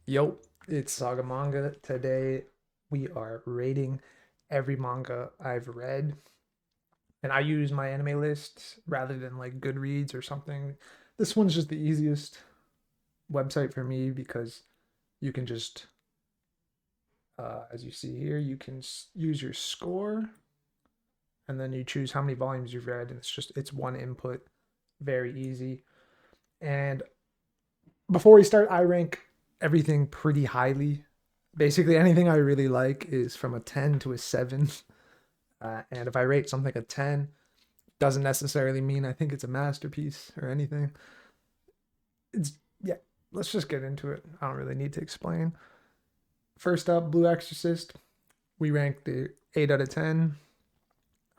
Yo, it's Saga Manga. Today we are rating every manga I've read. And I use my anime list rather than like Goodreads or something. This one's just the easiest website for me because you can just, as you see here, you can use your score and then you choose how many volumes you've read. And it's one input, very easy. And before we start, I rank everything pretty highly. Basically, anything I really like is from a 10 to a 7. And if I rate something a 10, doesn't necessarily mean I think it's a masterpiece or anything. It's, yeah, let's just get into it. I don't really need to explain. First up, Blue Exorcist. We ranked the 8 out of 10.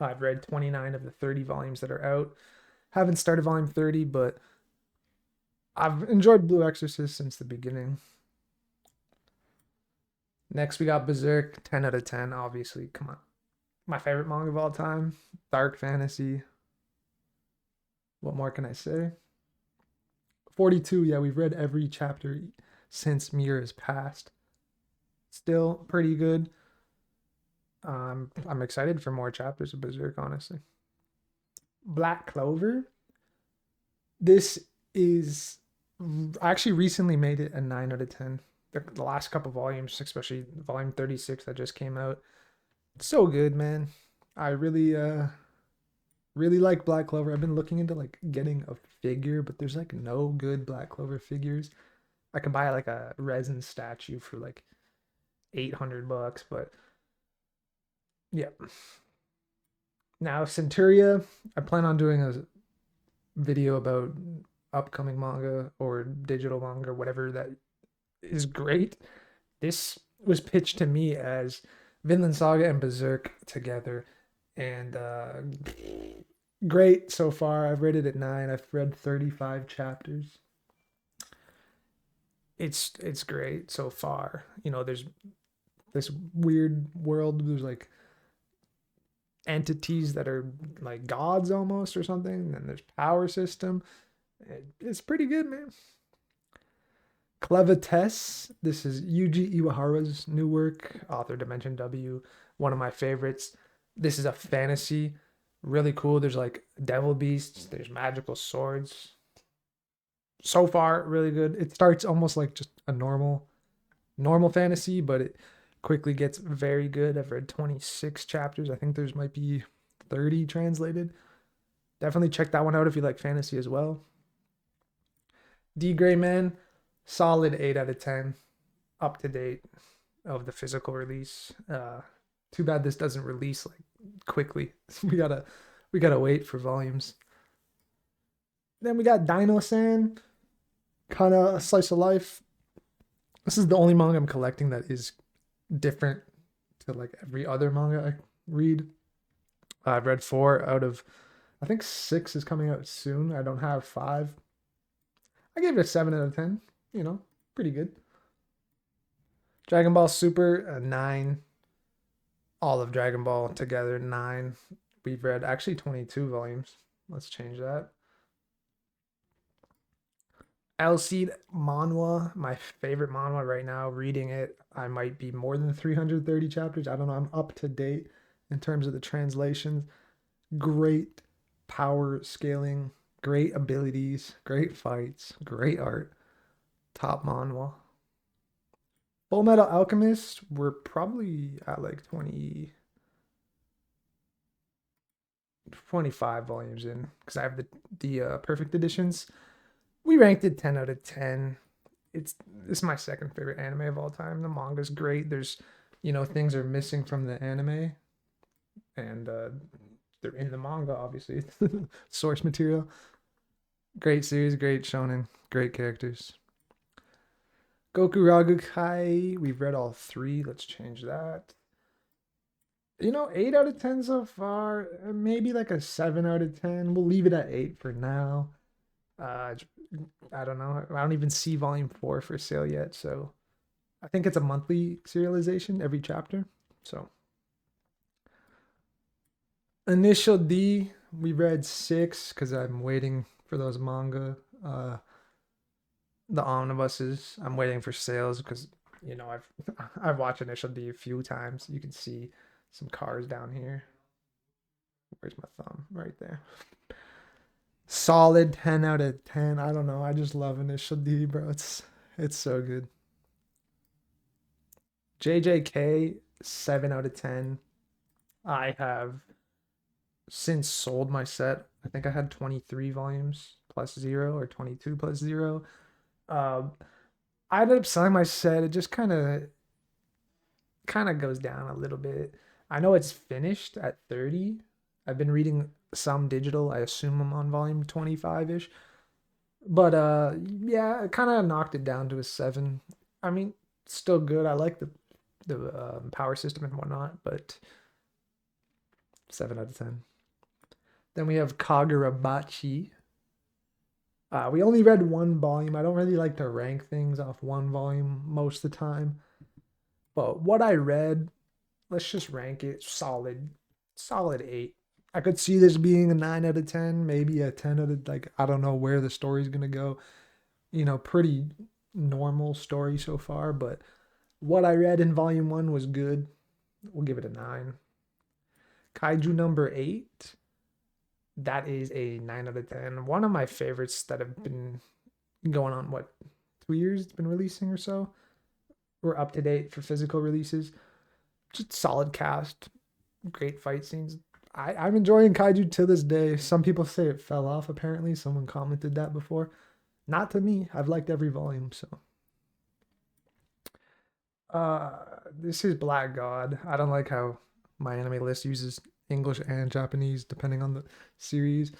I've read 29 of the 30 volumes that are out. Haven't started volume 30, but I've enjoyed Blue Exorcist since the beginning. Next, we got Berserk, 10 out of 10, obviously. Come on. My favorite manga of all time. Dark fantasy. What more can I say? 42, yeah, we've read every chapter since Mira's passed. Still pretty good. I'm excited for more chapters of Berserk, honestly. Black Clover. This is I actually recently made it a 9 out of 10. The last couple volumes, especially volume 36 that just came out. So good, man. I really like Black Clover. I've been looking into like getting a figure, but there's like no good Black Clover figures. I can buy like a resin statue for like 800 bucks, but yeah. Now Centuria, I plan on doing a video about upcoming manga or digital manga, whatever that is great. This was pitched to me as Vinland Saga and Berserk together, and great so far. I've rated it 9. I've read 35 chapters. It's great so far. There's this weird world. There's like entities that are like gods almost or something. And there's power system. It's pretty good, man. Clevatess. This is Yuji Iwahara's new work, author Dimension W. One of my favorites. This is a fantasy, really cool. There's like devil beasts. There's magical swords. So far, really good. It starts almost like just a normal fantasy, but it quickly gets very good. I've read 26 chapters. I think there's might be 30 translated. Definitely check that one out if you like fantasy as well. D Gray Man, solid 8 out of 10. Up to date of the physical release. Too bad this doesn't release like quickly. We gotta wait for volumes. Then we got Dino San, kind of a slice of life. This is the only manga I'm collecting that is different to like every other manga I read. I've read 4 out of, I think 6 is coming out soon. I don't have 5. I gave it a 7 out of 10. Pretty good. Dragon Ball Super, a 9. All of Dragon Ball together, 9. We've read actually 22 volumes. Let's change that. Alcide Manhwa, my favorite manhwa right now. Reading it, I might be more than 330 chapters. I don't know. I'm up to date in terms of the translations. Great power scaling, great abilities, great fights, great art. Top manhwa. Full Metal Alchemist, we're probably at like 25 volumes in because I have the perfect editions. We ranked it 10 out of 10. It's my second favorite anime of all time. The manga's great. There's things are missing from the anime and they're in the manga obviously. Source material. Great series, great shonen, great characters. Goku Ragukai, we've read all 3. Let's change that. 8 out of 10 so far. Maybe like a 7 out of 10. We'll leave it at 8 for now. Uh, I don't know. I don't even see volume 4 for sale yet. So I think it's a monthly serialization every chapter. So Initial D, we read 6 because I'm waiting for those manga. the omnibuses. I'm waiting for sales because I've I've watched Initial D a few times. You can see some cars down here. Where's my thumb? Right there. Solid 10 out of 10. I don't know. I just love Initial D, bro. It's so good. JJK 7 out of 10. I have since sold my set. I think I had 23 volumes plus 0 or 22 plus 0. Um, I ended up selling my set. It just kind of goes down a little bit. I know it's finished at 30. I've been reading some digital. I assume I'm on volume 25-ish. But yeah, it kind of knocked it down to a 7. I mean, still good. I like the power system and whatnot, but 7 out of 10. Then we have Kagurabachi. We only read one volume. I don't really like to rank things off one volume most of the time. But what I read, let's just rank it solid 8. I could see this being a 9 out of 10, maybe a 10 out of, like, I don't know where the story's going to go. Pretty normal story so far, but what I read in volume 1 was good. We'll give it a 9. Kaiju number 8, that is a 9 out of 10. One of my favorites that have been going on, 2 years it's been releasing or so. We're up to date for physical releases. Just solid cast, great fight scenes. I'm enjoying Kaiju to this day. Some people say it fell off, apparently. Someone commented that before. Not to me. I've liked every volume, so. This is Black God. I don't like how my anime list uses English and Japanese depending on the series.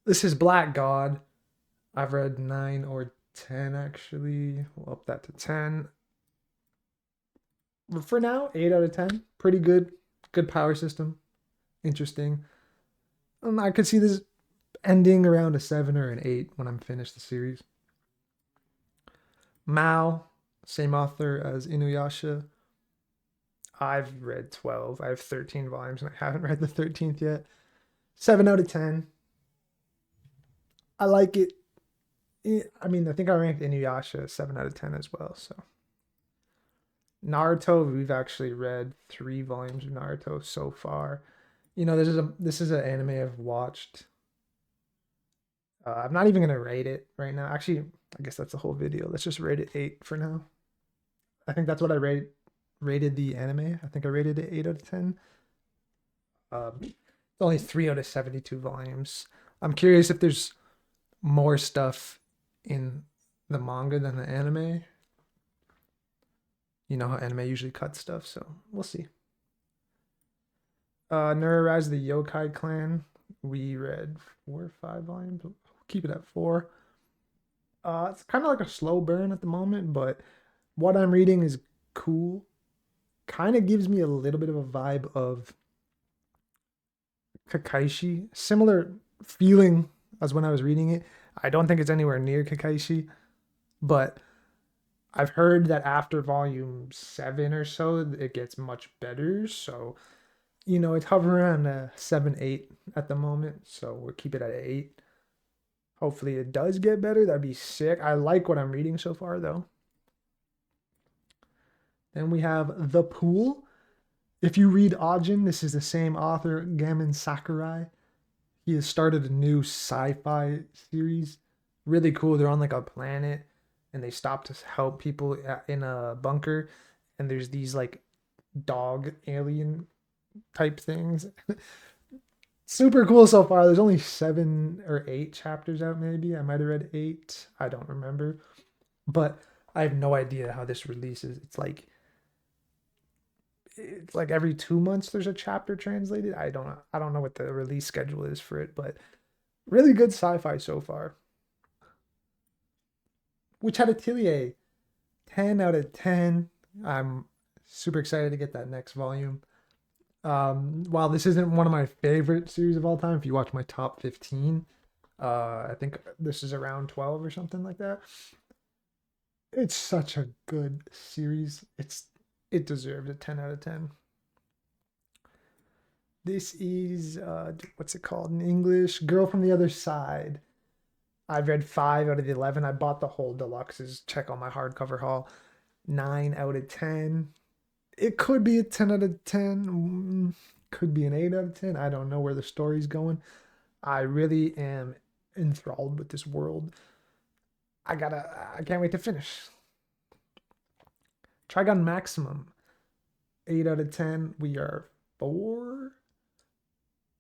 This is Black God. I've read 9 or 10 actually. We'll up that to 10. But for now, 8 out of 10. Pretty good. Good power system. Interesting. I could see this ending around a 7 or an 8 when I'm finished the series. Mao, same author as Inuyasha. I've read 12. I have 13 volumes and I haven't read the 13th yet. 7 out of 10. I like it. I mean, I think I ranked Inuyasha 7 out of 10 as well. So Naruto, we've actually read 3 volumes of Naruto so far. This is an anime I've watched. I'm not even gonna rate it right now. Actually, I guess that's the whole video. Let's just rate it 8 for now. I think that's what I rated the anime. I think I rated it 8 out of 10. It's only 3 out of 72 volumes. I'm curious if there's more stuff in the manga than the anime. You know how anime usually cuts stuff, so we'll see. Neurorise the Yokai Clan. We read 4 or 5 volumes. Keep it at 4. It's kind of like a slow burn at the moment, but what I'm reading is cool. Kind of gives me a little bit of a vibe of Kakaishi. Similar feeling as when I was reading it. I don't think it's anywhere near Kakaishi, but I've heard that after volume 7 or so, it gets much better. So, it's hovering around a 7, 8 at the moment. So we'll keep it at 8. Hopefully it does get better. That'd be sick. I like what I'm reading so far, though. Then we have The Pool. If you read Ajin, this is the same author, Gamin Sakurai. He has started a new sci-fi series. Really cool. They're on like a planet and they stop to help people in a bunker. And there's these like dog alien type things. Super cool so far. There's only 7 or 8 chapters out, maybe. I might have read 8. I don't remember. But I have no idea how this releases. It's like every 2 months there's a chapter translated. I don't know what the release schedule is for it, but really good sci-fi so far. Witch Atelier, 10 out of 10. I'm super excited to get that next volume. While this isn't one of my favorite series of all time, if you watch my top 15, I think this is around 12 or something like that. It's such a good series. It deserved a 10 out of 10. This is what's it called in English? Girl from the Other Side. I've read 5 out of the 11. I bought the whole deluxes. Check on my hardcover haul. 9 out of 10. It could be a 10 out of 10. Could be an 8 out of 10. I don't know where the story's going. I really am enthralled with this world. I can't wait to finish. Trigon Maximum. 8 out of 10. We are 4.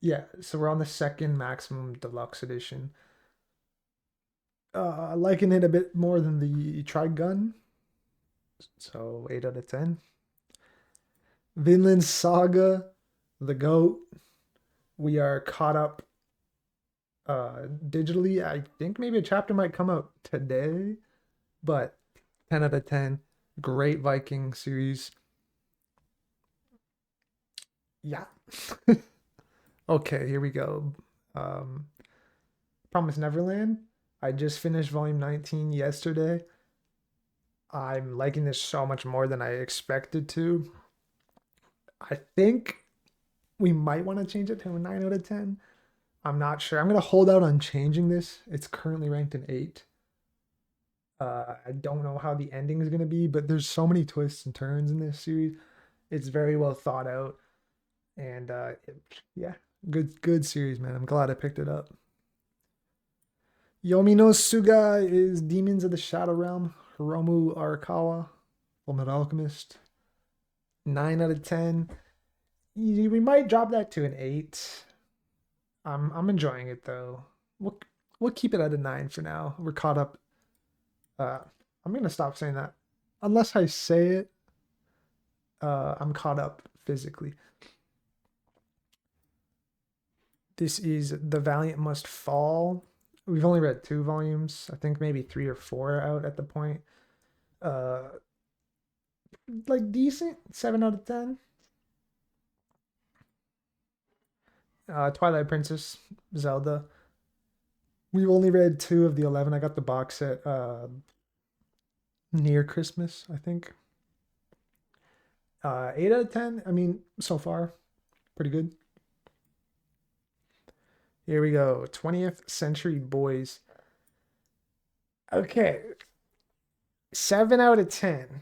Yeah, so we're on the second Maximum Deluxe Edition. Liking it a bit more than the Trigun. So 8 out of 10. Vinland Saga, The GOAT. We are caught up digitally. I think maybe a chapter might come out today, but 10 out of 10. Great Viking series. Yeah. Okay, here we go. Um, Promise Neverland. I just finished volume 19 yesterday. I'm liking this so much more than I expected to. I think we might want to change it to a 9 out of 10. I'm not sure. I'm going to hold out on changing this. It's currently ranked an 8. I don't know how the ending is going to be, but there's so many twists and turns in this series. It's very well thought out. And yeah, good series, man. I'm glad I picked it up. Yomi no Suga is Demons of the Shadow Realm. Hiromu Arakawa, Fullmetal Alchemist. 9 out of 10. We might drop that to an 8. I'm enjoying it though. We'll keep it at a 9 for now. We're caught up. I'm gonna stop saying that. Unless I say it, I'm caught up physically. This is The Valiant Must Fall. We've only read 2 volumes. I think maybe 3 or 4 out at the point. Like decent, 7 out of 10. Twilight Princess, Zelda. We've only read 2 of the 11. I got the box set near Christmas, I think. 8 out of 10. I mean, so far, pretty good. Here we go. 20th Century Boys. Okay. 7 out of 10.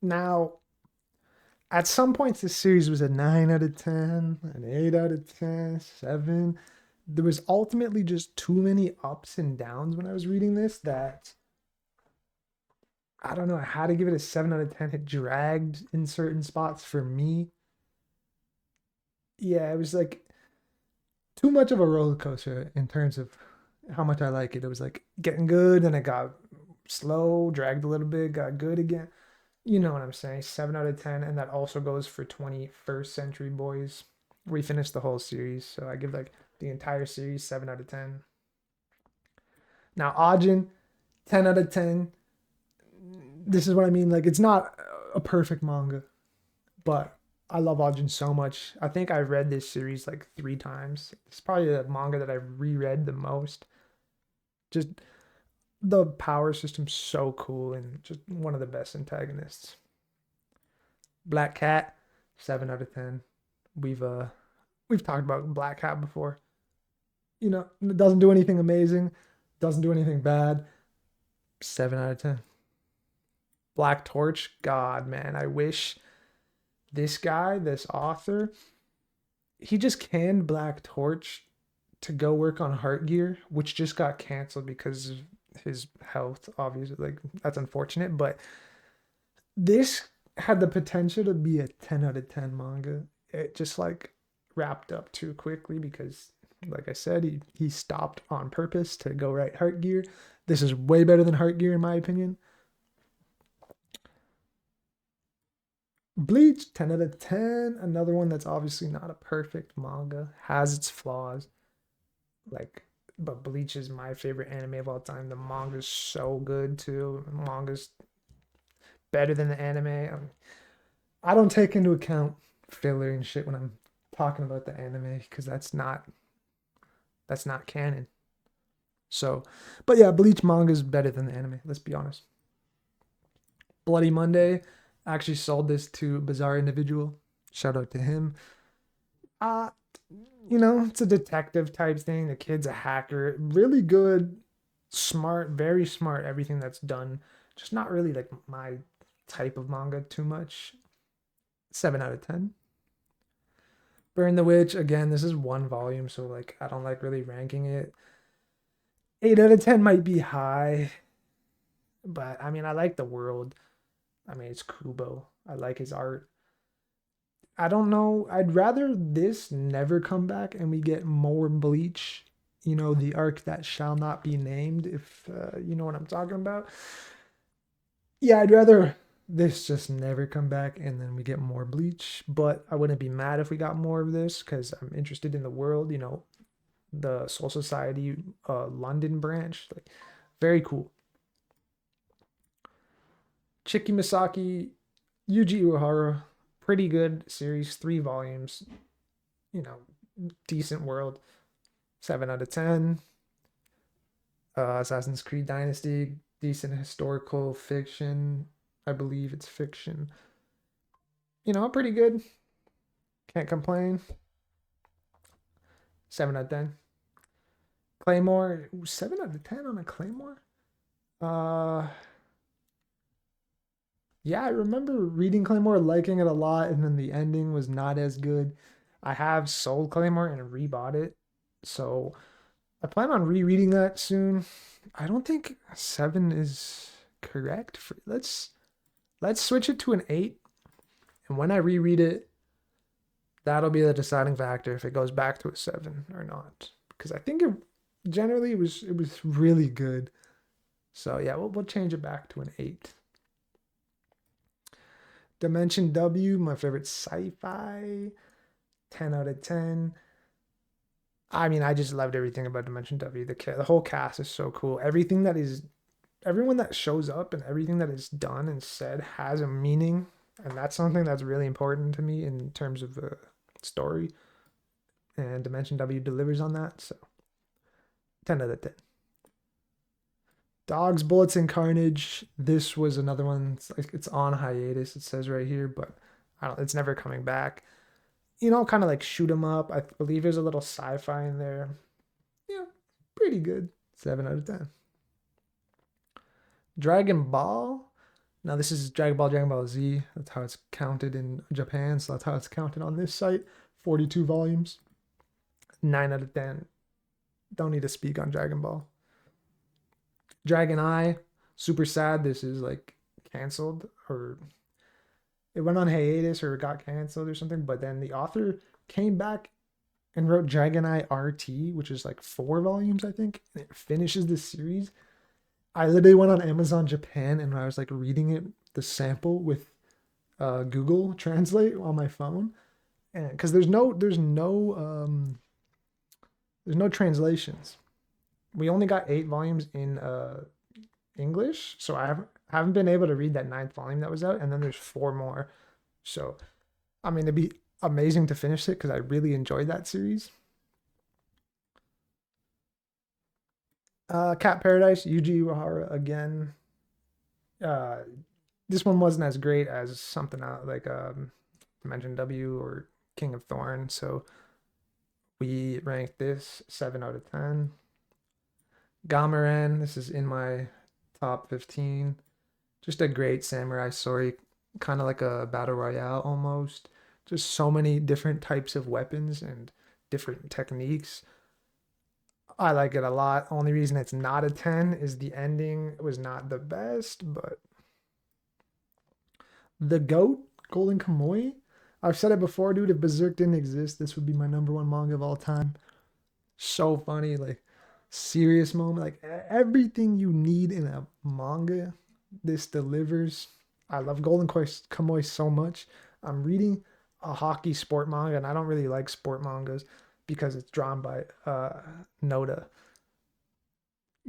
Now, at some points, this series was a 9 out of 10, an 8 out of 10, 7. There was ultimately just too many ups and downs when I was reading this that I don't know. I had to give it a 7 out of 10. It dragged in certain spots for me. Yeah, it was like too much of a roller coaster in terms of how much I like it. It was like getting good, and it got slow, dragged a little bit, got good again. You know what I'm saying? 7 out of 10. And that also goes for 21st Century Boys. We finished the whole series. So I give like the entire series 7 out of 10. Now, Ajin, 10 out of 10. This is what I mean. Like, it's not a perfect manga, but I love Ajin so much. I think I've read this series like 3 times. It's probably the manga that I've reread the most. Just the power system's so cool and just one of the best antagonists. Black Cat, 7 out of 10. We've talked about Black Cat before. You know, it doesn't do anything amazing, doesn't do anything bad. 7 out of 10. Black Torch, God, man, I wish this guy, this author, he just canned Black Torch to go work on Heart Gear, which just got canceled because of his health, obviously. Like, that's unfortunate, but this had the potential to be a 10 out of 10 manga. It just like wrapped up too quickly because, like I said, he stopped on purpose to go write Heart Gear. This is way better than Heart Gear in my opinion. Bleach, 10 out of 10. Another one that's obviously not a perfect manga, has its flaws. Like, but Bleach is my favorite anime of all time. The manga's so good too. The manga's better than the anime. I don't take into account filler and shit when I'm talking about the anime because that's not canon. So, but yeah, Bleach manga is better than the anime. Let's be honest. Bloody Monday, actually sold this to Bizarre Individual. Shout out to him. You know, it's a detective type thing. The kid's a hacker. Really good Smart, very smart, everything that's done. Just not really like my type of manga too much. 7 out of 10. Burn the Witch, again, this is one volume, so like I don't like really ranking it. 8 out of 10 might be high, but I mean, I like the world. I mean, it's Kubo. I like his art. I don't know. I'd rather this never come back and we get more Bleach. You know, the arc that shall not be named, if you know what I'm talking about. Yeah, I'd rather this just never come back and then we get more Bleach. But I wouldn't be mad if we got more of this because I'm interested in the world, you know, the Soul Society London branch. Like, very cool. Chiki Misaki, Yuji Uehara, pretty good series, 3 volumes. You know, decent world. 7 out of 10. Assassin's Creed Dynasty, decent historical fiction. I believe it's fiction. You know, pretty good. Can't complain. 7 out of 10. Claymore, 7 out of 10 on a Claymore? Uh, yeah, I remember reading Claymore, liking it a lot, and then the ending was not as good. I have sold Claymore and rebought it, so I plan on rereading that soon. I don't think 7 is correct. Let's switch it to an 8, and when I reread it, that'll be the deciding factor if it goes back to a 7 or not. Because I think it generally it was really good. So yeah, we'll change it back to an 8. Dimension W, my favorite sci-fi, 10 out of 10. I mean, I just loved everything about Dimension W. The whole cast is so cool. Everyone that shows up and everything that is done and said has a meaning, and that's something that's really important to me in terms of story. And Dimension W delivers on that. So 10 out of 10. Dogs, Bullets, and Carnage. This was another one. It's on hiatus. It says right here, but I don't. It's never coming back. You know, kind of like shoot 'em up. I believe there's a little sci-fi in there. Yeah, pretty good. 7 out of 10. Dragon Ball. Now this is Dragon Ball Z. That's how it's counted in Japan. So that's how it's counted on this site. 42 volumes. 9 out of 10. Don't need to speak on Dragon Ball. Dragon Eye. Super sad. This is like canceled, or it went on hiatus or it got canceled or something. But then the author came back and wrote Dragon Eye RT, which is like 4 volumes, I think. And it finishes this series. I literally went on Amazon Japan and I was like reading it, the sample with Google Translate on my phone, and because there's no translations. We only got 8 volumes in English, so I haven't been able to read that ninth volume that was out, and then there's 4 more. So I mean, it'd be amazing to finish it because I really enjoyed that series. Cat Paradise, Yuji Uehara again. Uh, this one wasn't as great as something out like Dimension W or King of Thorn, so we ranked this 7 out of 10. Gamaran, this is in my top 15. Just a great samurai story, kind of like a battle royale almost. Just so many different types of weapons and different techniques. I like it a lot. Only reason it's not a 10 is the ending was not the best, but the GOAT, Golden Kamuy. I've said it before, dude. If Berserk didn't exist, this would be my number one manga of all time. So funny, like serious moment, like everything you need in a manga, this delivers. I love Kamuy so much. I'm reading a hockey sport manga, and I don't really like sport mangas because it's drawn by Noda.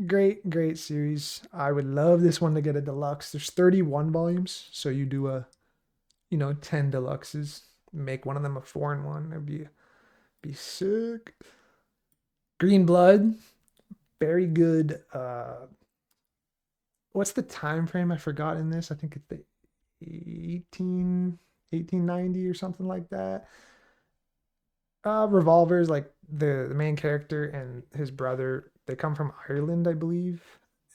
Great series. I would love this one to get a deluxe. There's 31 volumes, so you do a 10 deluxes. Make one of them a 4-in-1. That'd be sick. Green Blood, very good. What's the time frame? I forgot in this. I think it's the 1890 or something like that. Revolver's like the main character and his brother. They come from Ireland, I believe.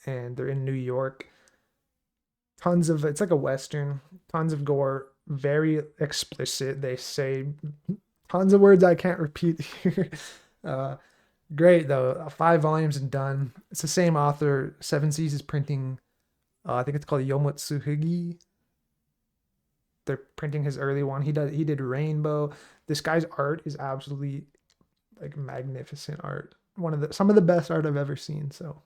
and they're in New York. Tons of it's like a western, tons of gore, very explicit. They say tons of words I can't repeat here. uh, Great though. 5 volumes and done. It's the same author. Seven Seas is printing. I think it's called Yomotsuhigi. They're printing his early one. He did Rainbow. This guy's art is absolutely like magnificent art. One of the some of the best art I've ever seen. So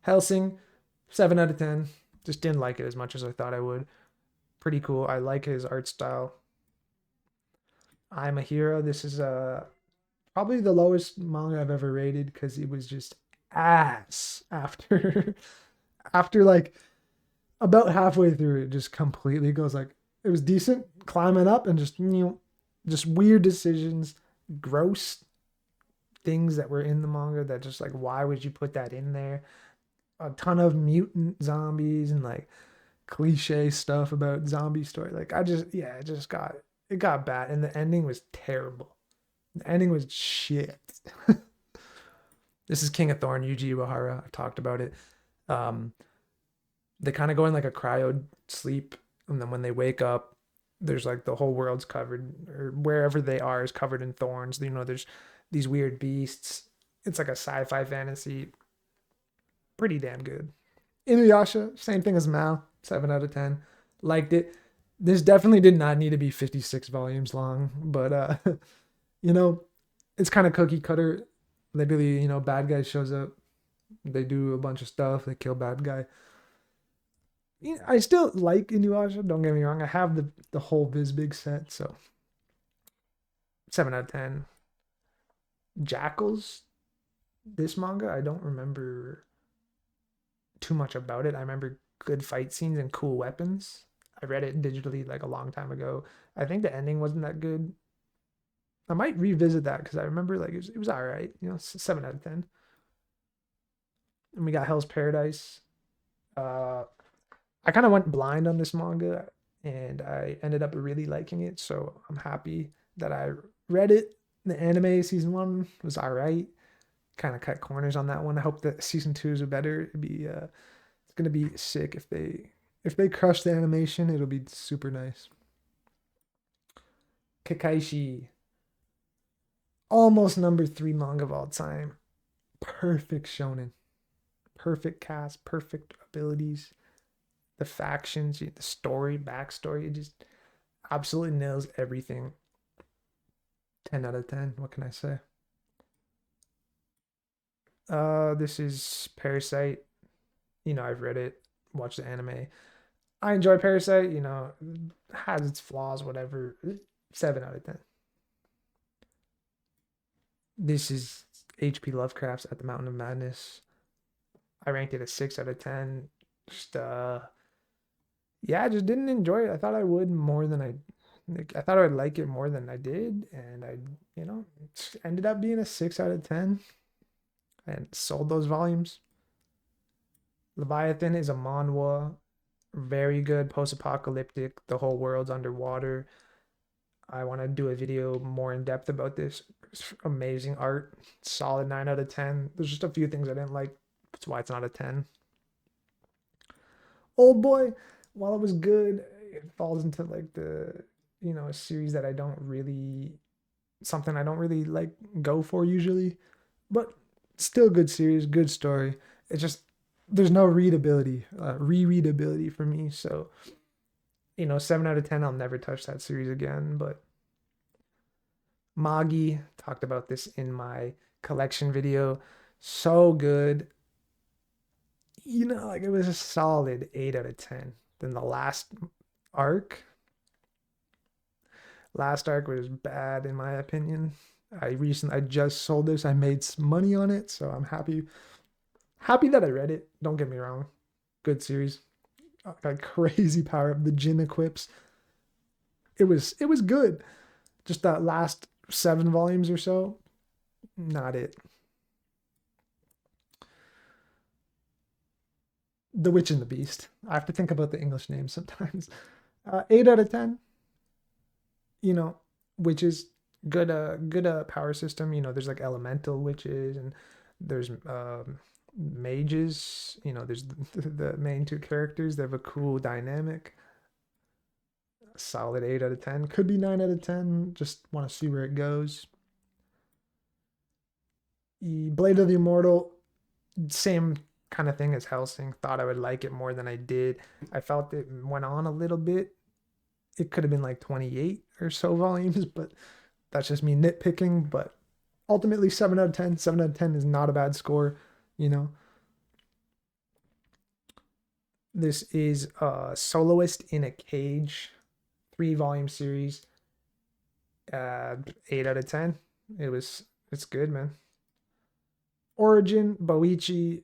Helsing, 7 out of 10. Just didn't like it as much as I thought I would. Pretty cool. I like his art style. I'm a Hero. This is probably the lowest manga I've ever rated because it was just ass after after like about halfway through it just completely goes like it was decent climbing up and just weird decisions, gross things that were in the manga that just like why would you put that in there? A ton of mutant zombies and like cliche stuff about zombie story. Like I just yeah, it got bad and the ending was terrible. The ending was shit. This is King of Thorn, Yuji Iwahara. I talked about it. Um, they kind of go in like a cryo sleep, and then when they wake up, there's like the whole world's covered, or wherever they are is covered in thorns. You know, there's these weird beasts. It's like a sci-fi fantasy. Pretty damn good. Inuyasha, same thing as Mal. 7 out of 10. Liked it. This definitely did not need to be 56 volumes long, but you know, it's kind of cookie cutter. Literally, bad guy shows up. They do a bunch of stuff. They kill bad guy. I still like Inuyasha. Don't get me wrong. I have the whole Viz Big set, so 7 out of 10. Jackals. This manga, I don't remember too much about it. I remember good fight scenes and cool weapons. I read it digitally like a long time ago. I think the ending wasn't that good. I might revisit that because I remember like it was all right. 7 out of 10. And we got Hell's Paradise. Uh, I kind of went blind on this manga and I ended up really liking it. So I'm happy that I read it. The anime season 1 was all right. Kind of cut corners on that one. I hope that season 2 is better. It's gonna be sick if they crush the animation. It'll be super nice. Kakaishi, almost number 3 manga of all time. Perfect shonen, perfect cast, perfect abilities. The factions, the story, backstory, it just absolutely nails everything. 10 out of 10. What can I say? This is Parasite. I've read it, watched the anime. I enjoy Parasite. Has its flaws, whatever. 7 out of 10. This is H.P. Lovecraft's At the Mountain of Madness. I ranked it a 6 out of 10. Just yeah, I just didn't enjoy it. I thought I would more than I thought I would like it more than I did, and it ended up being a 6 out of 10. And sold those volumes. Leviathan is a manhwa, very good, post-apocalyptic. The whole world's underwater. I want to do a video more in depth about this. It's amazing art, solid 9 out of 10. There's just a few things I didn't like. That's why it's not a 10. Old Boy, while it was good, it falls into like a series that I don't really, something I don't really like go for usually, but still good series, good story. It's just there's no rereadability for me. So 7 out of 10. I'll never touch that series again. But Magi, talked about this in my collection video. So good. Like it was a solid 8 out of 10. Then the arc, last arc was bad in my opinion. I just sold this. I made some money on it, so I'm happy that I read it. Don't get me wrong, good series. Got crazy power up. The Jin equips. It was good. Just that last 7 volumes or so, not it. The Witch and the Beast. I have to think about the English names sometimes. 8 out of 10. You know, witches, good power system. There's like elemental witches and there's mages. You know, there's the main two characters. They have a cool dynamic. Solid 8 out of 10. Could be 9 out of 10. Just want to see where it goes. Blade of the Immortal, same kind of thing as Helsing. Thought I would like it more than I did. I felt it went on a little bit. It could have been like 28 or so volumes, but that's just me nitpicking. But ultimately, 7 out of 10. 7 out of 10 is not a bad score, you know. This is a Soloist in a Cage, 3 volume series. 8 out of 10. It's good, man. Origin, Boichi,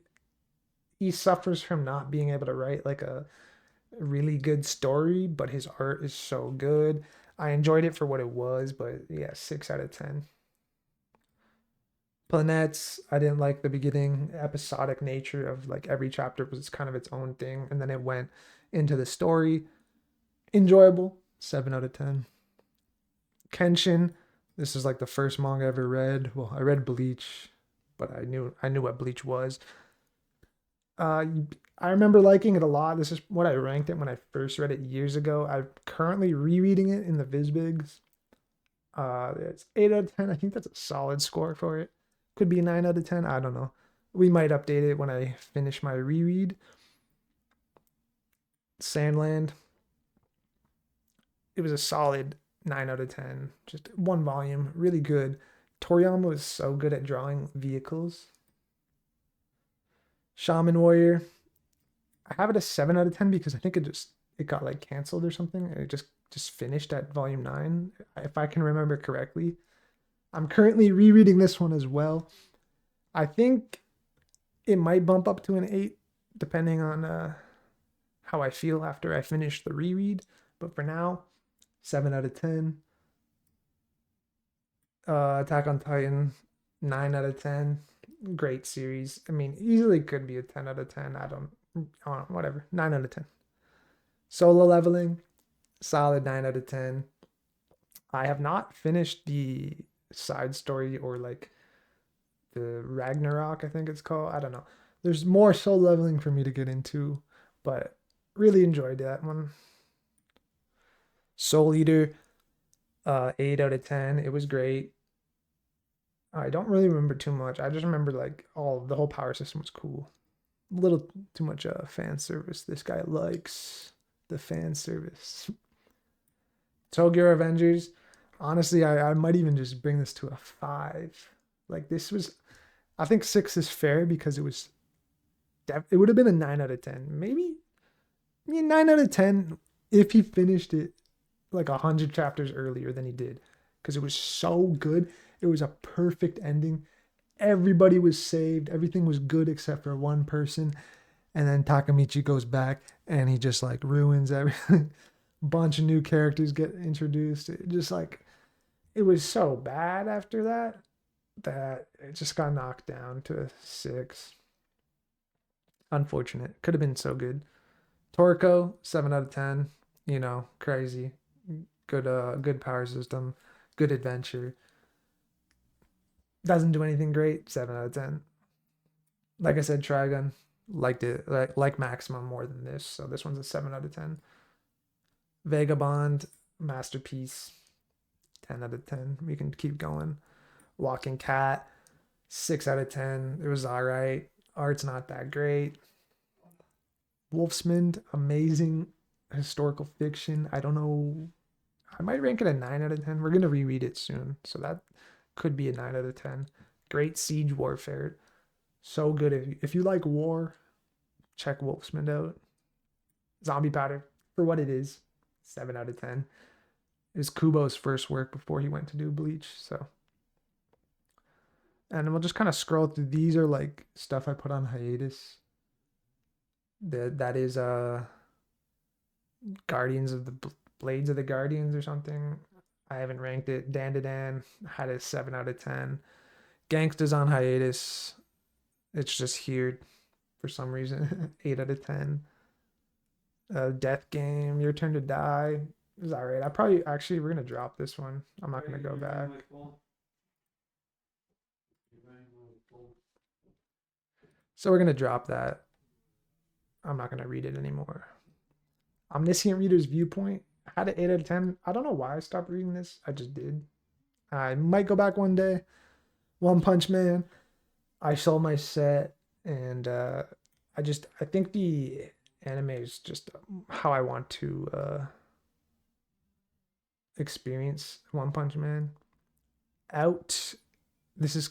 he suffers from not being able to write like a really good story, but his art is so good. I enjoyed it for what it was, but yeah, 6 out of 10. Planets, I didn't like the beginning episodic nature of like every chapter was kind of its own thing, and then it went into the story. Enjoyable, 7 out of 10. Kenshin, this is like the first manga I ever read. Well, I read Bleach, but I knew what Bleach was. Uh, I remember liking it a lot. This is what I ranked it when I first read it years ago. I'm currently rereading it in the Vizbigs. It's 8 out of 10. I think that's a solid score for it. Could be 9 out of 10. I don't know. We might update it when I finish my reread. Sandland. It was a solid 9 out of 10. Just 1 volume. Really good. Toriyama was so good at drawing vehicles. Shaman Warrior. I have it a 7 out of 10 because I think it got like canceled or something. It just finished at volume 9, if I can remember correctly. I'm currently rereading this one as well. I think it might bump up to an 8 depending on how I feel after I finish the reread. But for now, 7 out of 10. Attack on Titan, 9 out of 10. Great series. I mean, easily could be a 10 out of 10. I don't know, whatever. 9 out of 10. Solo Leveling, solid 9 out of 10. I have not finished the side story or like the Ragnarok, I think it's called. I don't know. There's more Solo Leveling for me to get into, but really enjoyed that one. Soul Eater, 8 out of 10. It was great. I don't really remember too much. I just remember like all the whole power system was cool. A little too much fan service. This guy likes the fan service. Tokyo Avengers. Honestly, I might even just bring this to a 5. Like this was, I think 6 is fair because it would have been a 9 out of 10. Maybe 9 out of 10 if he finished it like 100 chapters earlier than he did because it was so good. It was a perfect ending. Everybody was saved. Everything was good except for one person. And then Takamichi goes back and he just like ruins everything. Bunch of new characters get introduced. It just like it was so bad after that it just got knocked down to a 6. Unfortunate. Could have been so good. Toriko, 7 out of 10. You know, crazy. Good power system. Good adventure. Doesn't do anything great. 7 out of 10. Like I said, Trigun, liked it. Like Maximum more than this. So this one's a 7 out of 10. Vagabond, masterpiece. 10 out of 10. We can keep going. Walking Cat, 6 out of 10. It was all right. Art's not that great. Wolfsman, amazing historical fiction. I don't know. I might rank it a 9 out of 10. We're going to reread it soon. So that could be a 9 out of 10. Great siege warfare. So good. If you like war, check Wolfsman out. Zombie Powder, for what it is, 7 out of 10. It was Kubo's first work before he went to do Bleach. So, and we'll just kind of scroll through. These are like stuff I put on hiatus. That is Guardians of the Blades of the Guardians or something. I haven't ranked it. Dan to Dan had a 7 out of 10. Gangsta's on hiatus. It's just here for some reason. 8 out of 10. Death Game, Your Turn to Die. It was alright. We're gonna drop this one. I'm not gonna go back. So we're gonna drop that. I'm not gonna read it anymore. Omniscient Reader's Viewpoint. I had an 8 out of 10. I don't know why I stopped reading this. I just did. I might go back one day. One Punch Man. I sold my set, and I think the anime is just how I want to experience One Punch Man. Out. This is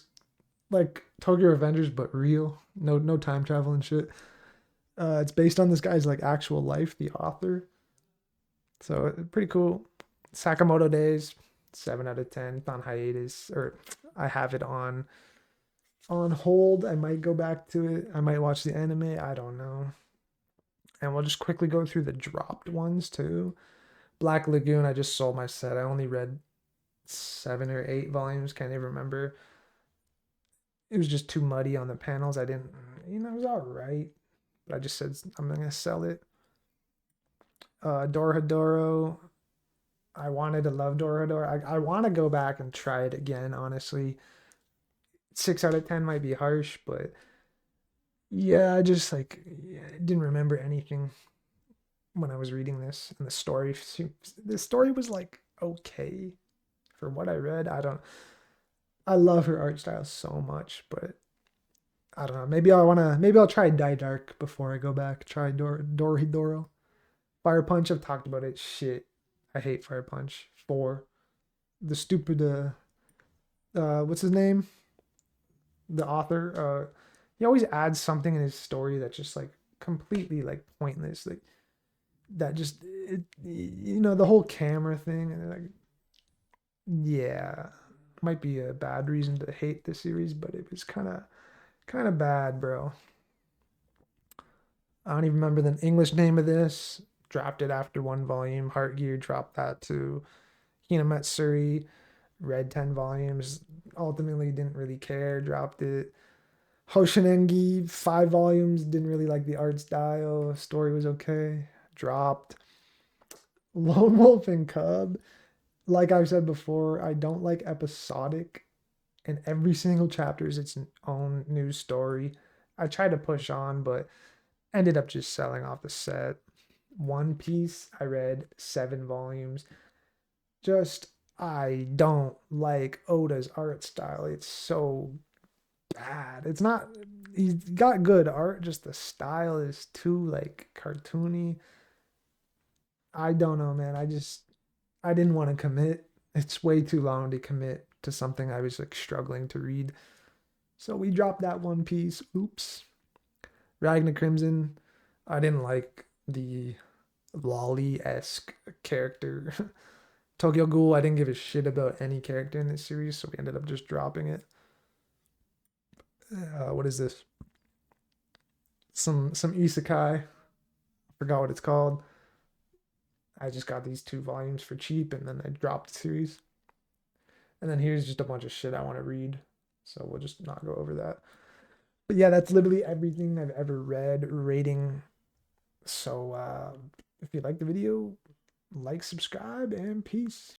like Tokyo Revengers, but real. No time travel and shit. It's based on this guy's like actual life, the author. So pretty cool. Sakamoto Days, 7 out of 10. It's on hiatus, or I have it on hold. I might go back to it. I might watch the anime. I don't know. And we'll just quickly go through the dropped ones too. Black Lagoon. I just sold my set. I only read 7 or 8 volumes. Can't even remember. It was just too muddy on the panels. I didn't. It was all right. But I just said I'm gonna sell it. Dorohedoro. I wanted to love Dorohedoro. I want to go back and try it again. Honestly, 6 out of 10 might be harsh, but yeah, I just like didn't remember anything when I was reading this, and the story was like okay for what I read. I love her art style so much, but I don't know. Maybe I'll try Die Dark before I go back. Try Dorohedoro. Fire Punch. I've talked about it. Shit, I hate Fire Punch. Four. The stupid. What's his name? The author. He always adds something in his story that's just like completely like pointless. Like that just the whole camera thing and like yeah, might be a bad reason to hate the series, but it was kind of bad, bro. I don't even remember the English name of this. Dropped it after 1 volume. Heart Gear dropped that to Hinamatsuri. Read 10 volumes. Ultimately didn't really care. Dropped it. Hoshinengi, 5 volumes. Didn't really like the art style. Story was okay. Dropped. Lone Wolf and Cub. Like I've said before, I don't like episodic, and every single chapter is its own news story. I tried to push on, but ended up just selling off the set. One Piece, I read 7 volumes. Just, I don't like Oda's art style. It's so bad. It's not, he's got good art, just the style is too, like, cartoony. I don't know, man. I didn't want to commit. It's way too long to commit to something I was, like, struggling to read. So we dropped that One Piece. Oops. Ragnar Crimson, I didn't like the lolly esque character. Tokyo Ghoul, I didn't give a shit about any character in this series, so we ended up just dropping it. What is this? Some isekai. Forgot what it's called. I just got these 2 volumes for cheap, and then I dropped the series. And then here's just a bunch of shit I want to read, so we'll just not go over that. But yeah, that's literally everything I've ever read. Rating. So if you like the video, like, subscribe, and peace.